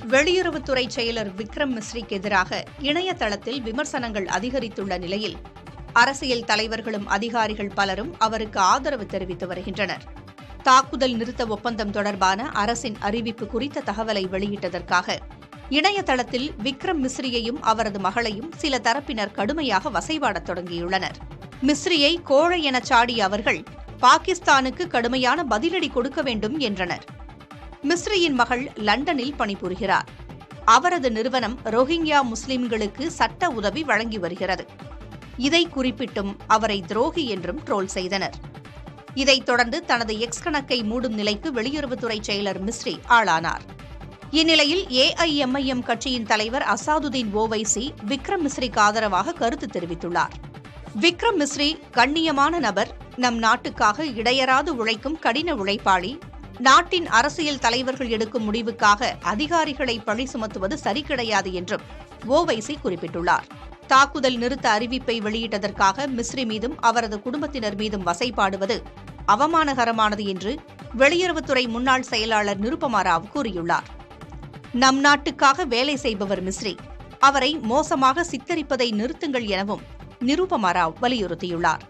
வெளியுறவுத்துறை செயலர் விக்ரம் மிஸ்ரிக்கு எதிராக இணையதளத்தில் விமர்சனங்கள் அதிகரித்துள்ள நிலையில் அரசியல் தலைவர்களும் அதிகாரிகள் பலரும் அவருக்கு ஆதரவு தெரிவித்து வருகின்றனர். தாக்குதல் நிறுத்த ஒப்பந்தம் தொடர்பான அரசின் அறிவிப்பு குறித்த தகவலை வெளியிட்டதற்காக இணையதளத்தில் விக்ரம் மிஸ்ரியையும் அவரது மகளையும் சில தரப்பினர் கடுமையாக வசைபாடத் தொடங்கியுள்ளனர். மிஸ்ரியை கோழை எனச் சாடிய அவர்கள் பாகிஸ்தானுக்கு கடுமையான பதிலடி கொடுக்க வேண்டும் என்றனர். மிஸ்ரியின் மகள் லண்டனில் பணிபுரிகிறார். அவரது நிறுவனம் ரோஹிங்யா முஸ்லிம்களுக்கு சட்ட உதவி வழங்கி வருகிறது. இதை குறிப்பிட்டும் அவரை துரோகி என்றும் ட்ரோல் செய்தனர். இதைத் தொடர்ந்து தனது எக்ஸ் கணக்கை மூடும் நிலைக்கு வெளியுறவுத்துறை செயலர் மிஸ்ரி ஆளானார். இந்நிலையில் ஏஐஎம்ஐஎம் கட்சியின் தலைவர் அசாதுதீன் ஓவைசி விக்ரம் மிஸ்ரிக்கு ஆதரவாக கருத்து தெரிவித்துள்ளார். விக்ரம் மிஸ்ரி கண்ணியமான நபர், நம் நாட்டுக்காக இடையறாது உழைக்கும் கடின உழைப்பாளி. நாட்டின் அரசியல் தலைவர்கள் எடுக்கும் முடிவுக்காக அதிகாரிகளை பழி சுமத்துவது சரி கிடையாது என்றும் ஓவைசி குறிப்பிட்டுள்ளார். தாக்குதல் நிறுத்த அறிவிப்பை வெளியிட்டதற்காக மிஸ்ரி மீதும் அவரது குடும்பத்தினர் மீதும் வசைபாடுவது அவமானகரமானது என்று வெளியுறவுத்துறை முன்னாள் செயலாளர் நிருபமா ராவ் கூறியுள்ளார். நம் நாட்டுக்காக வேலை செய்பவர் மிஸ்ரி, அவரை மோசமாக சித்தரிப்பதை நிறுத்துங்கள் எனவும் நிருபமா ராவ் வலியுறுத்தியுள்ளார்.